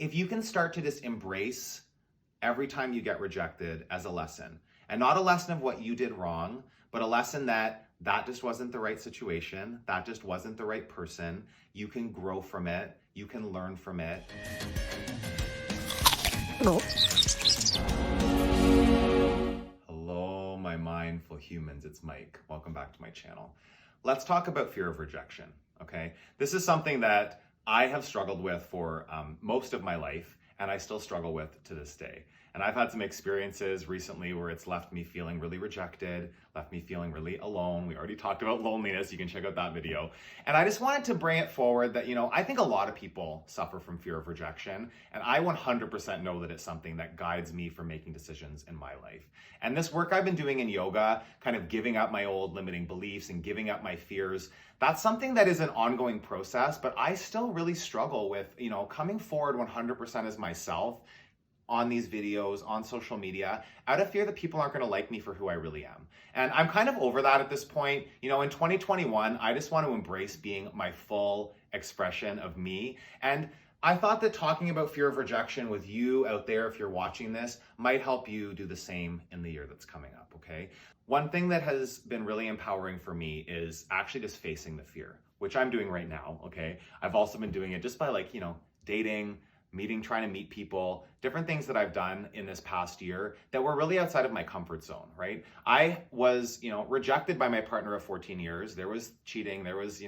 if you can start to just embrace every time you get rejected as a lesson, and not a lesson of what you did wrong, but a lesson that just wasn't the right situation, that just wasn't the right person, you can grow from it, you can learn from it. Hello, my mindful humans, it's Mike. Welcome back to my channel. Let's talk about fear of rejection, okay? This is something that I have struggled with for most of my life, and I still struggle with to this day. And I've had some experiences recently where it's left me feeling really rejected, left me feeling really alone. We already talked about loneliness. You can check out that video. And I just wanted to bring it forward that, I think a lot of people suffer from fear of rejection. And I 100% know that it's something that guides me for making decisions in my life. And this work I've been doing in yoga, kind of giving up my old limiting beliefs and giving up my fears, that's something that is an ongoing process, but I still really struggle with, coming forward 100% as myself on these videos, on social media, out of fear that people aren't going to like me for who I really am. And I'm kind of over that at this point. In 2021, I just want to embrace being my full expression of me. And I thought that talking about fear of rejection with you out there, if you're watching this, might help you do the same in the year that's coming up, okay? One thing that has been really empowering for me is actually just facing the fear, which I'm doing right now, okay? I've also been doing it just by dating, trying to meet people, different things that I've done in this past year that were really outside of my comfort zone, right? I was, rejected by my partner of 14 years. There was cheating, there was,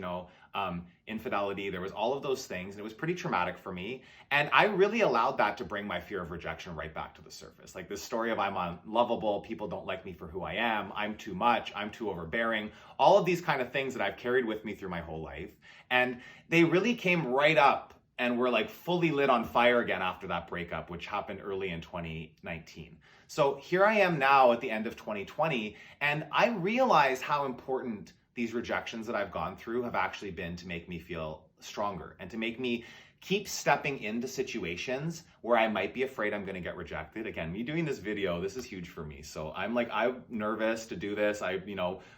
infidelity, there was all of those things, and it was pretty traumatic for me. And I really allowed that to bring my fear of rejection right back to the surface. Like this story of I'm unlovable, people don't like me for who I am, I'm too much, I'm too overbearing, all of these kind of things that I've carried with me through my whole life. And they really came right up and were fully lit on fire again after that breakup, which happened early in 2019. So here I am now at the end of 2020, and I realize how important these rejections that I've gone through have actually been to make me feel stronger and to make me keep stepping into situations where I might be afraid I'm gonna get rejected. Again, me doing this video, this is huge for me. So I'm nervous to do this. I,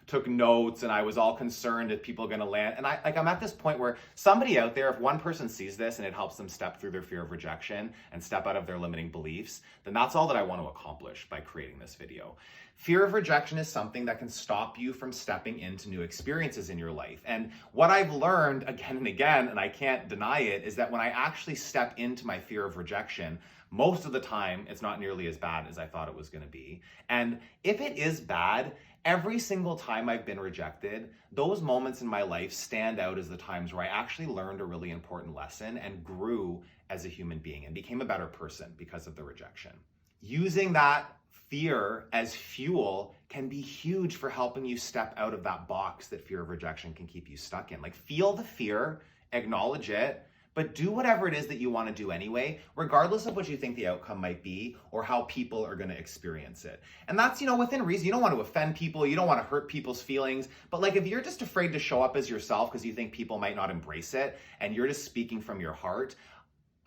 took notes and I was all concerned if people are gonna land. And I'm at this point where somebody out there, if one person sees this and it helps them step through their fear of rejection and step out of their limiting beliefs, then that's all that I want to accomplish by creating this video. Fear of rejection is something that can stop you from stepping into new experiences in your life. And what I've learned again and again, and I can't deny it, is that when I actually step into my fear of rejection, most of the time, it's not nearly as bad as I thought it was going to be. And if it is bad, every single time I've been rejected, those moments in my life stand out as the times where I actually learned a really important lesson and grew as a human being and became a better person because of the rejection. Using that fear as fuel can be huge for helping you step out of that box that fear of rejection can keep you stuck in. Feel the fear, acknowledge it, but do whatever it is that you want to do anyway, regardless of what you think the outcome might be or how people are going to experience it. And that's, within reason. You don't want to offend people. You don't want to hurt people's feelings. But if you're just afraid to show up as yourself because you think people might not embrace it and you're just speaking from your heart,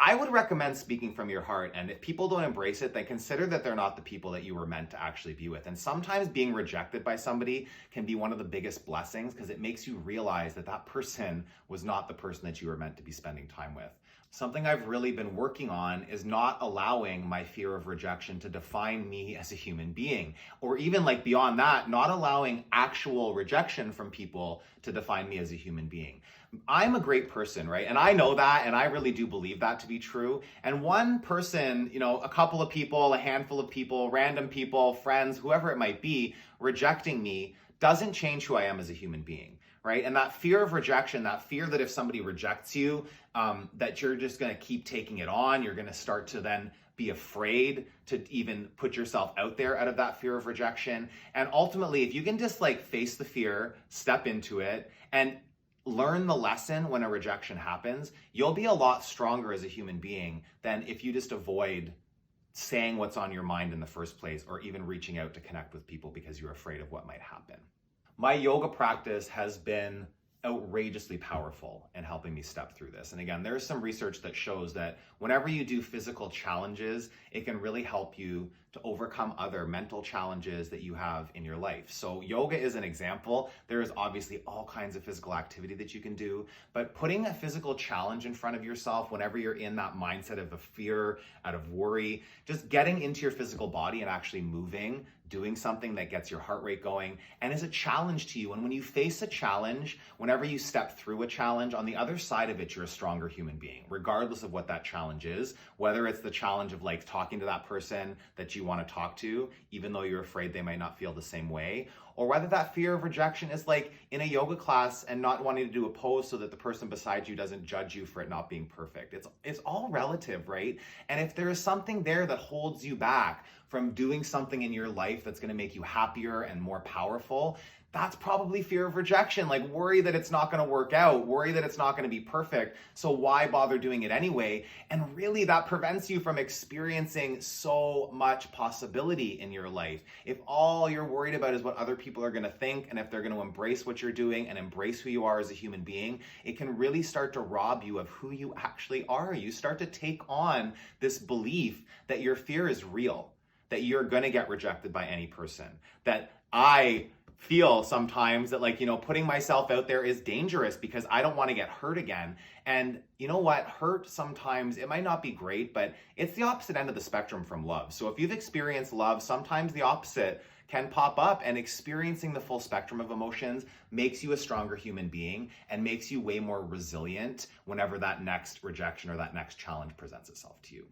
I would recommend speaking from your heart, and if people don't embrace it, then consider that they're not the people that you were meant to actually be with. And sometimes being rejected by somebody can be one of the biggest blessings because it makes you realize that that person was not the person that you were meant to be spending time with. Something I've really been working on is not allowing my fear of rejection to define me as a human being, or even beyond that, not allowing actual rejection from people to define me as a human being. I'm a great person, right? And I know that, and I really do believe that to be true. And one person, a couple of people, a handful of people, random people, friends, whoever it might be, rejecting me doesn't change who I am as a human being, right? And that fear of rejection, that fear that if somebody rejects you, that you're just gonna keep taking it on, you're gonna start to then be afraid to even put yourself out there out of that fear of rejection. And ultimately, if you can just face the fear, step into it, and learn the lesson when a rejection happens, you'll be a lot stronger as a human being than if you just avoid saying what's on your mind in the first place or even reaching out to connect with people because you're afraid of what might happen. My yoga practice has been outrageously powerful in helping me step through this. And again, there's some research that shows that whenever you do physical challenges, it can really help you to overcome other mental challenges that you have in your life. So yoga is an example. There is obviously all kinds of physical activity that you can do, but putting a physical challenge in front of yourself whenever you're in that mindset of a fear, out of worry, just getting into your physical body and actually moving, doing something that gets your heart rate going and is a challenge to you. And when you face a challenge, whenever you step through a challenge, on the other side of it, you're a stronger human being, regardless of what that challenge is, whether it's the challenge of like talking to that person that you want to talk to, even though you're afraid they might not feel the same way, or whether that fear of rejection is like in a yoga class and not wanting to do a pose so that the person beside you doesn't judge you for it not being perfect. It's all relative, right? And if there is something there that holds you back from doing something in your life that's going to make you happier and more powerful, that's probably fear of rejection, like worry that it's not going to work out, worry that it's not going to be perfect. So why bother doing it anyway? And really that prevents you from experiencing so much possibility in your life. If all you're worried about is what other people are going to think, and if they're going to embrace what you're doing and embrace who you are as a human being, it can really start to rob you of who you actually are. You start to take on this belief that your fear is real, that you're going to get rejected by any person, that I feel sometimes that like, putting myself out there is dangerous because I don't want to get hurt again. And you know what? Hurt sometimes, it might not be great, but it's the opposite end of the spectrum from love. So if you've experienced love, sometimes the opposite can pop up, and experiencing the full spectrum of emotions makes you a stronger human being and makes you way more resilient whenever that next rejection or that next challenge presents itself to you.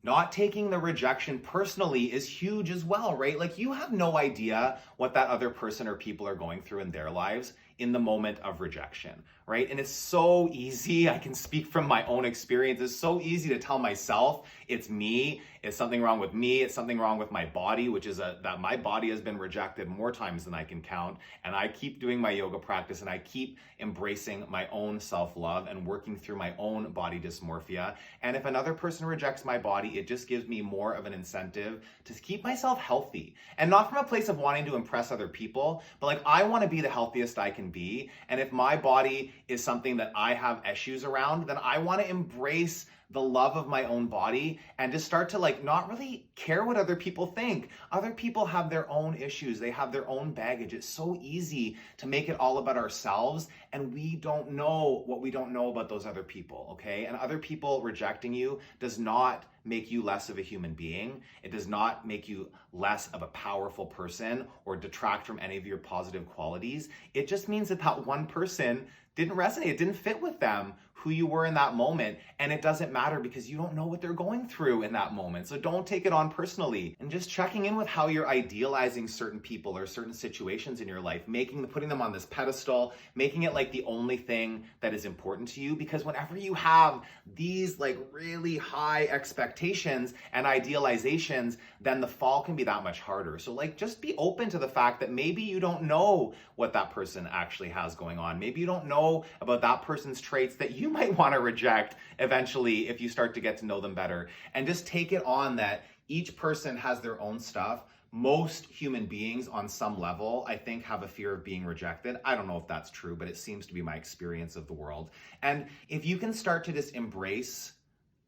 Not taking the rejection personally is huge as well, right? Like you have no idea what that other person or people are going through in their lives in the moment of rejection, right? And it's so easy, I can speak from my own experience, it's so easy to tell myself it's me, it's something wrong with me, it's something wrong with my body, which is that my body has been rejected more times than I can count. And I keep doing my yoga practice and I keep embracing my own self-love and working through my own body dysmorphia. And if another person rejects my body, it just gives me more of an incentive to keep myself healthy. And not from a place of wanting to impress other people, but like I want to be the healthiest I can be. And if my body is something that I have issues around, then I want to embrace the love of my own body and just start to like not really care what other people think. Other people have their own issues. They have their own baggage. It's so easy to make it all about ourselves, and we don't know what we don't know about those other people, okay? And other people rejecting you does not make you less of a human being. It does not make you less of a powerful person or detract from any of your positive qualities. It just means that that one person didn't resonate, it didn't fit with them, who you were in that moment, and it doesn't matter because you don't know what they're going through in that moment. So don't take it on personally, and just checking in with how you're idealizing certain people or certain situations in your life, putting them on this pedestal, making it like the only thing that is important to you, because whenever you have these like really high expectations and idealizations, then the fall can be that much harder. So like just be open to the fact that maybe you don't know what that person actually has going on. Maybe you don't know about that person's traits that you might want to reject eventually if you start to get to know them better. And just take it on that each person has their own stuff. Most human beings on some level, I think, have a fear of being rejected. I don't know if that's true, but it seems to be my experience of the world. And if you can start to just embrace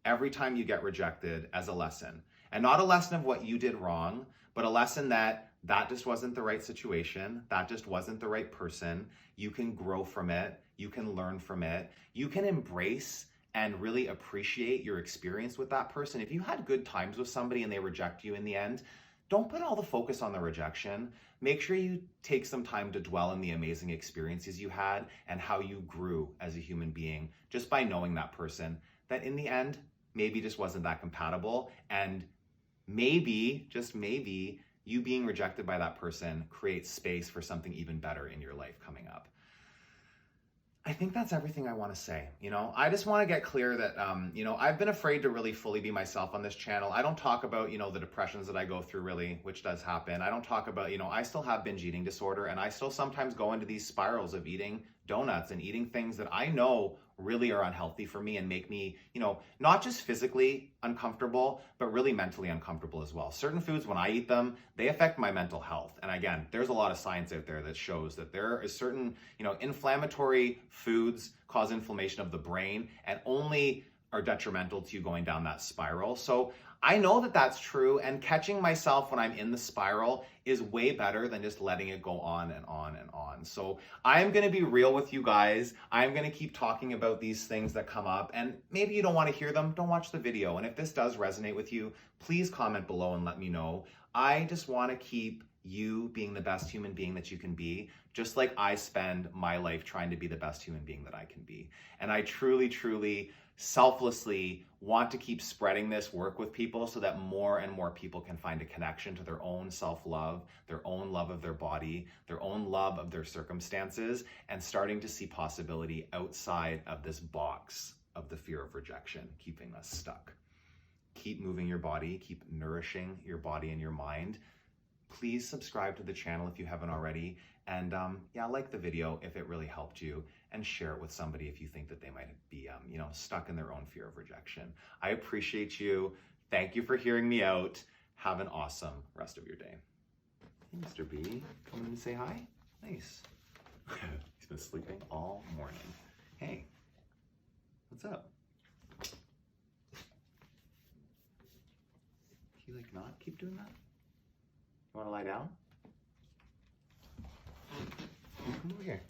every time you get rejected as a lesson, and not a lesson of what you did wrong, but a lesson that just wasn't the right situation, that just wasn't the right person, you can grow from it, you can learn from it, you can embrace and really appreciate your experience with that person. If you had good times with somebody and they reject you in the end, don't put all the focus on the rejection. Make sure you take some time to dwell in the amazing experiences you had and how you grew as a human being just by knowing that person, that in the end, maybe just wasn't that compatible. And maybe, just maybe, you being rejected by that person creates space for something even better in your life coming up. I think that's everything I want to say. I just want to get clear that, I've been afraid to really fully be myself on this channel. I don't talk about, the depressions that I go through really, which does happen. I don't talk about, I still have binge eating disorder, and I still sometimes go into these spirals of eating donuts and eating things that I know really are unhealthy for me and make me, not just physically uncomfortable, but really mentally uncomfortable as well. Certain foods, when I eat them, they affect my mental health. And again, there's a lot of science out there that shows that there is certain, inflammatory foods cause inflammation of the brain and only are detrimental to you going down that spiral. So I know that that's true, and catching myself when I'm in the spiral is way better than just letting it go on and on and on. So I'm going to be real with you guys. I'm going to keep talking about these things that come up, and maybe you don't want to hear them, don't watch the video. And if this does resonate with you, please comment below and let me know. I just want to keep you being the best human being that you can be, just like I spend my life trying to be the best human being that I can be. And I truly, truly, selflessly want to keep spreading this work with people so that more and more people can find a connection to their own self-love, their own love of their body, their own love of their circumstances, and starting to see possibility outside of this box of the fear of rejection, keeping us stuck. Keep moving your body, keep nourishing your body and your mind. Please subscribe to the channel if you haven't already. And like the video if it really helped you, and share it with somebody if you think that they might be, stuck in their own fear of rejection. I appreciate you. Thank you for hearing me out. Have an awesome rest of your day. Hey, Mr. B, come in and say hi. Nice. He's been sleeping all morning. Hey, what's up? Can you not keep doing that? You want to lie down? Come over here.